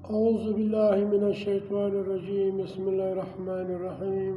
اعوذ باللہ من الشیطان الرجیم بسم اللہ الرحمن الرحیم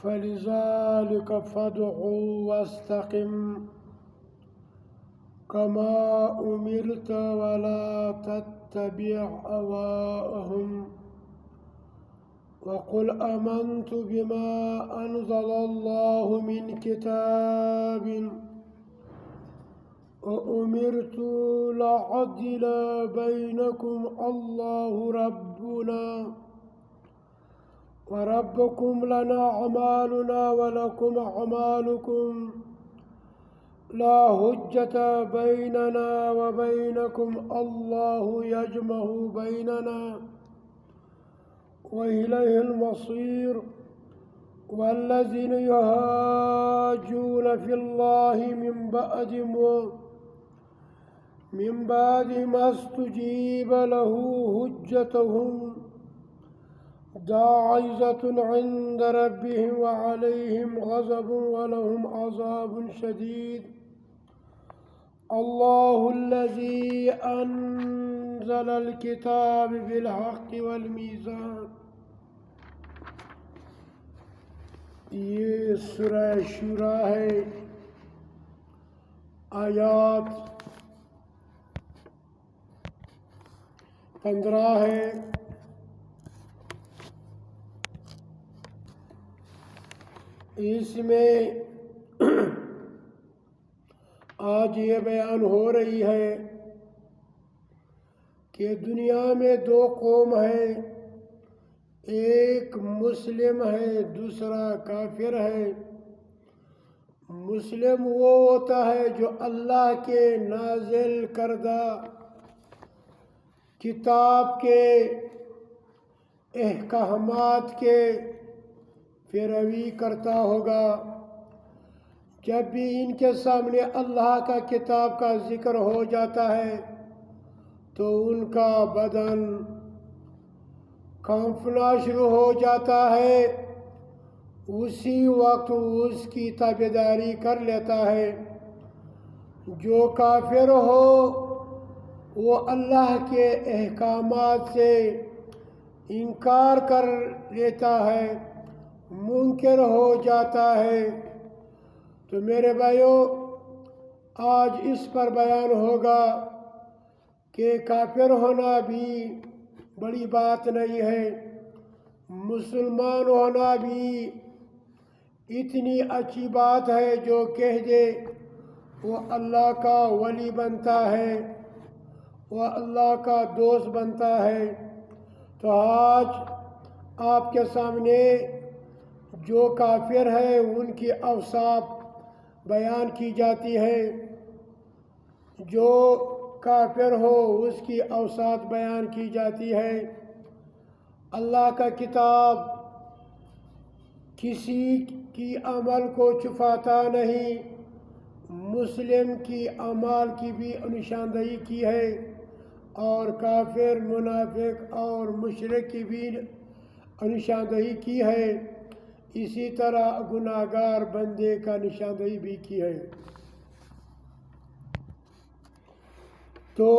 فلذلك فادع واستقم كما أمرت ولا تتبع أهواءهم وقل آمنت بما أنزل الله من كتاب وأمرت لأعدل بينكم الله ربنا وربكم لنا أعمالنا ولكم أعمالكم لا حجة بيننا وبينكم الله يجمع بيننا وإليه المصير والذين يهاجون في الله من بعد ما استجيب له حجتهم داعية عند ربهم وعليهم غضب ولهم عذاب شديد الله الذي أنزل الكتاب بالحق والميزان. یہ سورہ شورا ہے، آیات 15 ہے. اس میں آج یہ بیان ہو رہی ہے کہ دنیا میں دو قوم ہیں، ایک مسلم ہے دوسرا کافر ہے. مسلم وہ ہوتا ہے جو اللہ کے نازل کردہ کتاب کے احکامات کے پیروی کرتا ہوگا. جب بھی ان کے سامنے اللہ کا کتاب کا ذکر ہو جاتا ہے تو ان کا بدن کانپنا شروع ہو جاتا ہے، اسی وقت اس کی تابعداری کر لیتا ہے. جو کافر ہو وہ اللہ کے احکامات سے انکار کر لیتا ہے، منکر ہو جاتا ہے. تو میرے بھائیو، آج اس پر بیان ہوگا کہ کافر ہونا بھی بڑی بات نہیں ہے، مسلمان ہونا بھی اتنی اچھی بات ہے. جو کہہ دے وہ اللہ کا ولی بنتا ہے، وہ اللہ کا دوست بنتا ہے. تو آج آپ کے سامنے جو کافر ہے ان کی اوصاف بیان کی جاتی ہے. جو کافر ہو اس کی اوصاف بیان کی جاتی ہے. اللہ کا کتاب کسی کی عمل کو چھپاتا نہیں، مسلم کی اعمال کی بھی نشاندہی کی ہے اور کافر، منافق اور مشرک کی بھی نشاندہی کی ہے. اسی طرح گناہگار بندے کا نشاندہی بھی کی ہے. تو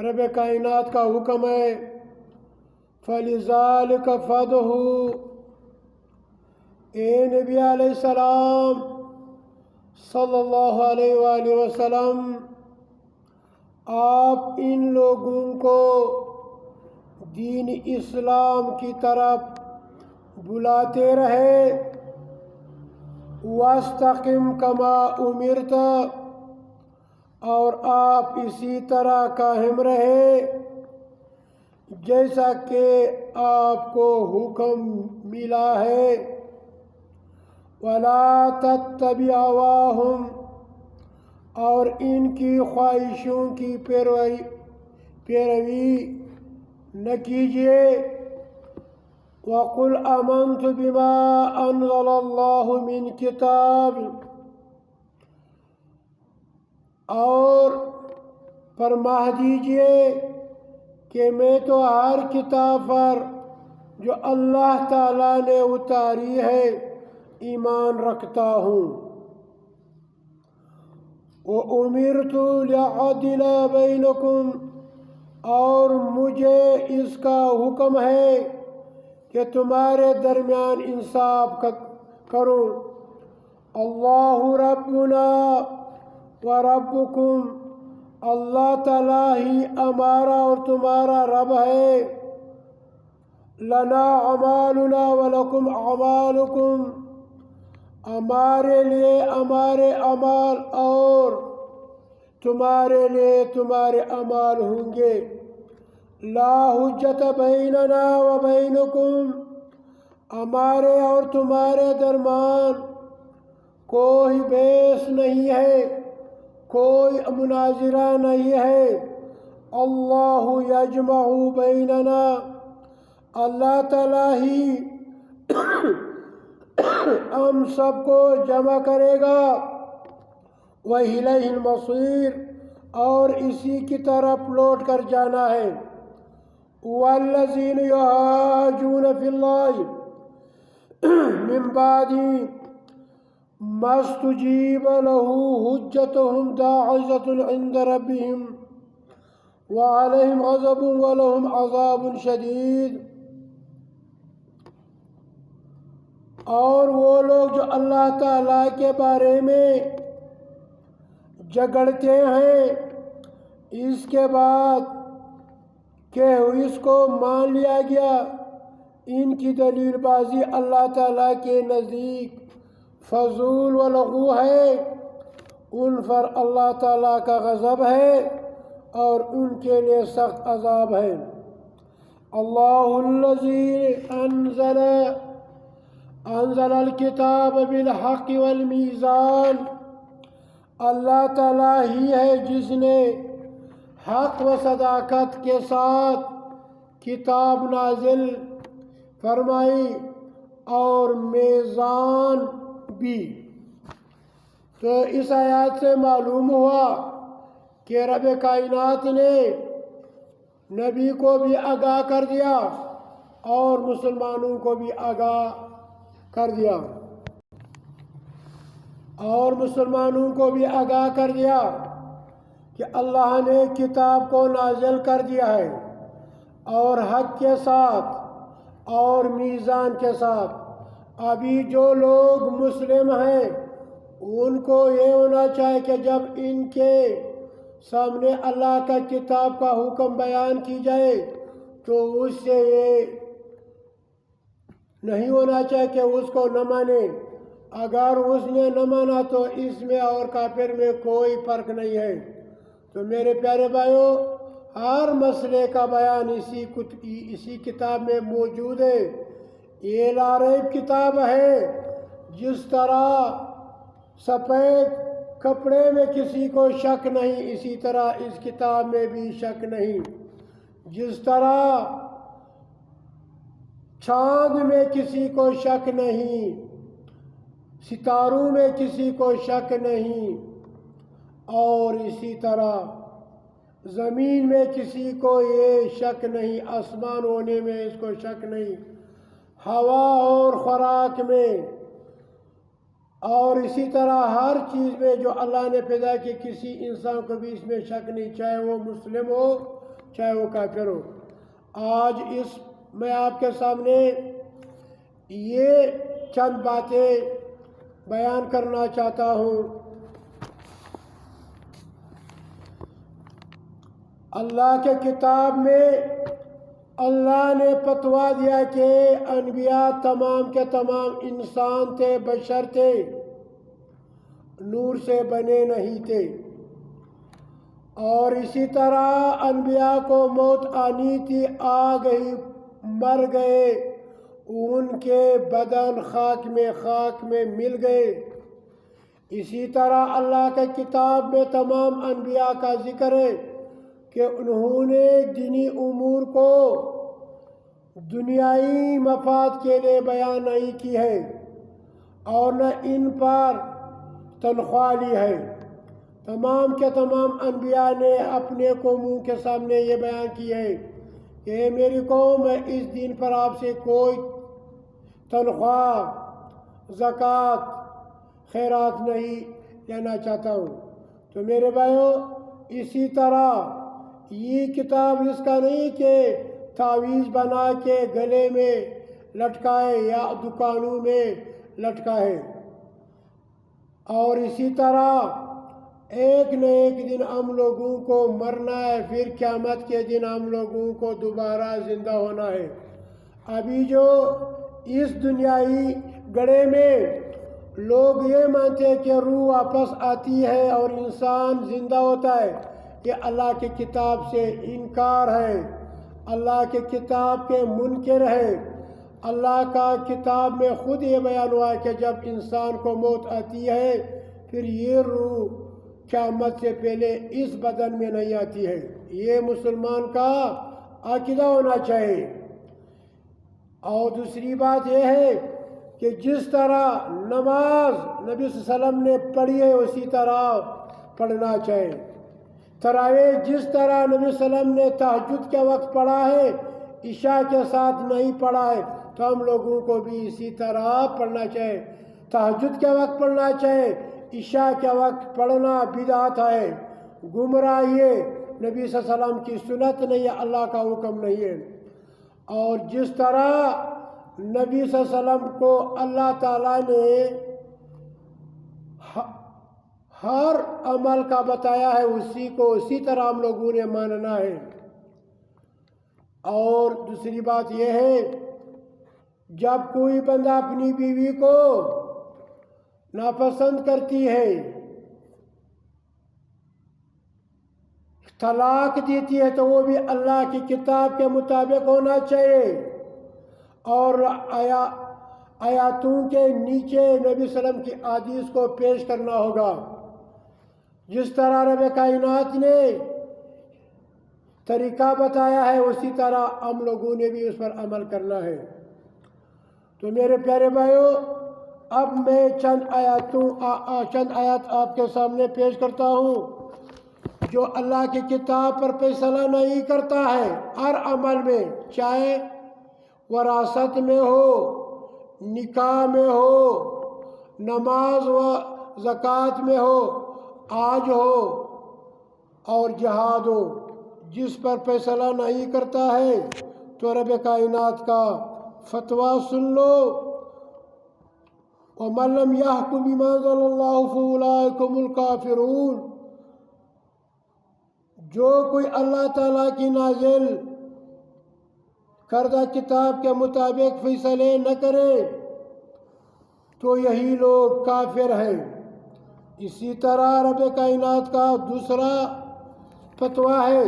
رب کائنات کا حکم ہے فَلِذَلِكَ فَادْعُ. اے نبی علیہ السلام صلی اللہ علیہ وآلہ وسلم، آپ ان لوگوں کو دین اسلام کی طرف بلاتے رہے. وَاسْتَقِمْ كَمَا أُمِرْتَ، اور آپ اسی طرح قائم رہے جیسا کہ آپ کو حکم ملا ہے. وَلَا تَتَّبِعْ أَهْوَاءَهُمْ، اور ان کی خواہشوں کی پیروی نہ کیجیے. وَقُلْ آمَنْتُ بِمَا أَنزَلَ اللَّهُ مِنْ كِتَابٍ، اور فرما دیجیے کہ میں تو ہر کتاب پر جو اللہ تعالیٰ نے اتاری ہے ایمان رکھتا ہوں. وَأُمِرْتُ لِأَعْدِلَ بَيْنَكُمْ، اور مجھے اس کا حکم ہے کہ تمہارے درمیان انصاف کروں۔ اللہ ربنا و ربکم، اللہ تعالیٰ ہی ہمارا اور تمہارا رب ہے۔ لنا اعمالنا ولکم اعمالکم، ہمارے لیے ہمارے اعمال اور تمہارے لیے تمہارے اعمال ہوں گے۔ لا حجت بیننا و بینکم، ہمارے اور تمہارے درمیان کوئی بحث نہیں ہے، کوئی مناظرہ نہیں ہے۔ اللہ یجمع بیننا، اللہ تعالیٰ ہی ہم سب کو جمع کرے گا۔ وَإِلَيْهِ الْمَصِيرُ، اور اسی کی طرف لوٹ کر جانا ہے۔ وَالَّذِينَ يُحَاجُّونَ فِي اللَّهِ مِن بَعْدِ مَا اسْتُجِيبَ لَهُ حُجَّتُهُمْ دَاحِضَةٌ عِندَ رَبِّهِمْ وَعَلَيْهِمْ غَضَبٌ وَلَهُمْ عَذَابٌ شَدِيدٌ۔ اور وہ لوگ جو اللہ تعالیٰ کے بارے میں جھگڑتے ہیں اس کے بعد کہ اس کو مان لیا گیا، ان کی دلیل بازی اللہ تعالیٰ کے نزدیک فضول و لغو ہے، ان پر اللہ تعالیٰ کا غضب ہے اور ان کے لیے سخت عذاب ہے۔ اللہ الذی انزل الکتاب بالحق والمیزان، اللہ تعالیٰ ہی ہے جس نے حق و صداقت کے ساتھ کتاب نازل فرمائی اور میزان بھی۔ تو اس آیات سے معلوم ہوا کہ رب کائنات نے نبی کو بھی آگاہ کر دیا اور مسلمانوں کو بھی آگاہ کر دیا، اور مسلمانوں کو بھی آگاہ کر دیا کہ اللہ نے کتاب کو نازل کر دیا ہے اور حق کے ساتھ اور میزان کے ساتھ۔ ابھی جو لوگ مسلم ہیں ان کو یہ ہونا چاہیے کہ جب ان کے سامنے اللہ کا کتاب کا حکم بیان کی جائے تو اس سے یہ نہیں ہونا چاہیے کہ اس کو نہ مانے۔ اگر اس نے نہ مانا تو اس میں اور کافر میں کوئی فرق نہیں ہے۔ تو میرے پیارے بھائیوں، ہر مسئلے کا بیان اسی کتاب میں موجود ہے۔ یہ لا ریب کتاب ہے۔ جس طرح سفید کپڑے میں کسی کو شک نہیں، اسی طرح اس کتاب میں بھی شک نہیں۔ جس طرح چاند میں کسی کو شک نہیں، ستاروں میں کسی کو شک نہیں، اور اسی طرح زمین میں کسی کو یہ شک نہیں، آسمان ہونے میں اس کو شک نہیں، ہوا اور خوراک میں، اور اسی طرح ہر چیز میں جو اللہ نے پیدا کی کسی انسان کو بھی اس میں شک نہیں، چاہے وہ مسلم ہو چاہے وہ کافر ہو۔ آج میں آپ کے سامنے یہ چند باتیں بیان کرنا چاہتا ہوں۔ اللہ کے کتاب میں اللہ نے فتویٰ دیا کہ انبیاء تمام کے تمام انسان تھے، بشر تھے، نور سے بنے نہیں تھے، اور اسی طرح انبیاء کو موت آنی تھی، آ گئی، مر گئے، ان کے بدن خاک میں مل گئے۔ اسی طرح اللہ کے کتاب میں تمام انبیاء کا ذکر ہے کہ انہوں نے دینی امور کو دنیائی مفاد کے لیے بیان نہیں کی ہے اور نہ ان پر تنخواہ لی ہے۔ تمام کے تمام انبیاء نے اپنے قوموں کے سامنے یہ بیان کی ہے کہ میری قوم، میں اس دین پر آپ سے کوئی تنخواہ، زکوٰۃ، خیرات نہیں لینا چاہتا ہوں۔ تو تو میرے بھائیوں اسی طرح یہ کتاب اس کا نہیں کہ تعویذ بنا کے گلے میں لٹکائے یا دکانوں میں لٹکائے، اور اسی طرح ایک نہ ایک دن ہم لوگوں کو مرنا ہے، پھر قیامت کے دن ہم لوگوں کو دوبارہ زندہ ہونا ہے۔ ابھی جو اس دنیائی گڑھے میں لوگ یہ مانتے ہیں کہ روح واپس آتی ہے اور انسان زندہ ہوتا ہے، یہ اللہ کی کتاب سے انکار ہے، اللہ کی کتاب کے منکر ہے۔ اللہ کا کتاب میں خود یہ بیان ہوا ہے کہ جب انسان کو موت آتی ہے پھر یہ روح قیامت سے پہلے اس بدن میں نہیں آتی ہے۔ یہ مسلمان کا عقیدہ ہونا چاہیے۔ اور دوسری بات یہ ہے کہ جس طرح نماز نبی صلی اللہ علیہ وسلم نے پڑھی ہے اسی طرح پڑھنا چاہیے۔ تراویح جس طرح نبی صلی اللہ علیہ وسلم نے تہجد کے وقت پڑھا ہے، عشاء کے ساتھ نہیں پڑھا ہے، تو ہم لوگوں کو بھی اسی طرح پڑھنا چاہیے۔ تہجد کے وقت پڑھنا چاہیے، عشاء کے وقت پڑھنا بدعت ہے، گمراہی ہے، نبی صلی اللہ علیہ وسلم کی سنت نہیں ہے، اللہ کا حکم نہیں ہے۔ اور جس طرح نبی صلی اللہ علیہ وسلم کو اللہ تعالیٰ نے ہر عمل کا بتایا ہے اسی طرح ہم لوگوں نے ماننا ہے۔ اور دوسری بات یہ ہے جب کوئی بندہ اپنی بیوی کو ناپسند کرتی ہے، طلاق دیتی ہے، تو وہ بھی اللہ کی کتاب کے مطابق ہونا چاہیے، اور آیاتوں کے نیچے نبی صلی اللہ علیہ وسلم کی احادیث کو پیش کرنا ہوگا۔ جس طرح رب کائنات نے طریقہ بتایا ہے اسی طرح ہم لوگوں نے بھی اس پر عمل کرنا ہے۔ تو میرے پیارے بھائیوں، اب میں چند آیات آپ کے سامنے پیش کرتا ہوں جو اللہ کی کتاب پر فیصلہ نہیں کرتا ہے ہر عمل میں، چاہے وراثت میں ہو، نکاح میں ہو، نماز و زکوٰۃ میں ہو، حج ہو اور جہاد ہو، جس پر فیصلہ نہیں کرتا ہے تو رب کائنات کا فتویٰ سن لو۔ وَمَن لَّمْ يَحْكُم بِمَا أَنزَلَ اللَّهُ فَأُولَٰئِكَ هُمُ الْكَافِرُونَ۔ جو کوئی اللہ تعالیٰ کی نازل کردہ کتاب کے مطابق فیصلے نہ کرے تو یہی لوگ کافر ہیں۔ اسی طرح رب کائنات کا دوسرا فتویٰ ہے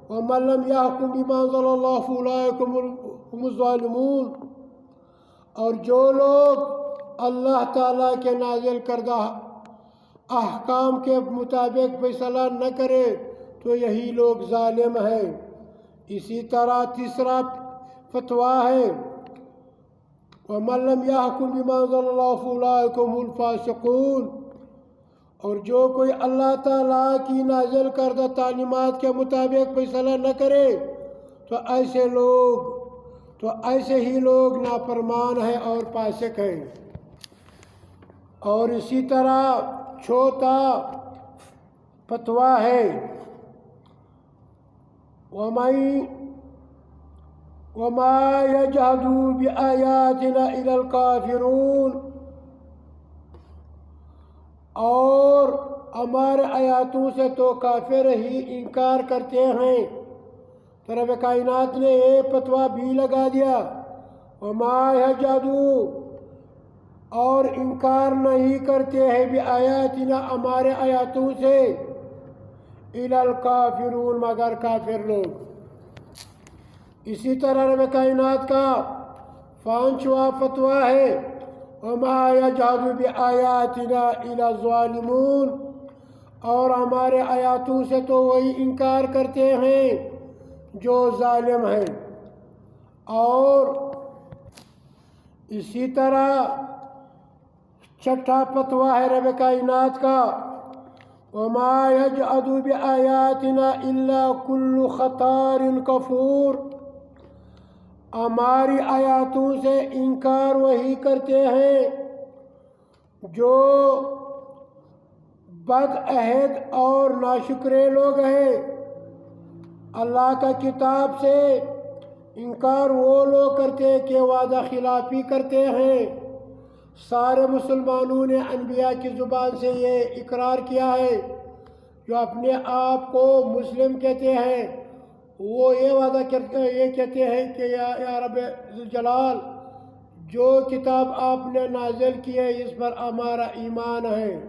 وَمَن لَّمْ يَحْكُم بِمَا أَنزَلَ اللَّهُ فَأُولَٰئِكَ هُمُ الظَّالِمُونَ۔ اور جو لوگ اللہ تعالیٰ کے نازل کردہ احکام کے مطابق فیصلہ نہ کرے تو یہی لوگ ظالم ہیں۔ اسی طرح تیسرا فتویٰ ہے وَمَن لَّمْ يَحْكُم بِمَا أَنزَلَ اللَّهُ فَأُولَٰئِكَ هُمُ الْفَاسِقُونَ۔ اور جو کوئی اللہ تعالیٰ کی نازل کردہ تعلیمات کے مطابق فیصلہ نہ کرے تو ایسے ہی لوگ نافرمان ہیں اور فاسق ہیں۔ اور اسی طرح چوتھا فتویٰ ہے وَمَا يَجْحَدُ بِآيَاتِنَا إِلَّا الْكَافِرُونَ۔ اور ہمارے آیاتوں سے تو کافر ہی انکار کرتے ہیں۔ تو رب کائنات نے یہ فتویٰ بھی لگا دیا وَمَا يَجْحَدُ، اور انکار نہیں کرتے ہیں بِآيَاتِنَا، ہمارے آیاتوں سے، إِلَّا الْكَافِرُونَ، مگر کافر لوگ۔ اسی طرح رب کائنات کا پانچواں فتویٰ ہے وَمَا يَجْحَدُ بِآيَاتِنَا إِلَّا الظَّالِمُونَ، اور ہمارے آیاتوں سے تو وہی انکار کرتے ہیں جو ظالم ہیں۔ اور اسی طرح چھٹا فتویٰ ہے رب کائنات کا وَمَا يَجْحَدُ بِآيَاتِنَا إِلَّا كُلُّ خَتَّارٍ كَفُورٍ، ہماری آیاتوں سے انکار وہی کرتے ہیں جو بد عہد اور ناشکرے لوگ ہیں۔ اللہ کا کتاب سے انکار وہ لوگ کرتے ہیں کہ وعدہ خلافی کرتے ہیں۔ سارے مسلمانوں نے انبیاء کی زبان سے یہ اقرار کیا ہے، جو اپنے آپ کو مسلم کہتے ہیں، وہ یہ کہتے ہیں کہ یا رب ذوالجلال، جو کتاب آپ نے نازل کی ہے اس پر ہمارا ایمان ہے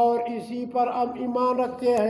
اور اسی پر ہم ایمان رکھتے ہیں۔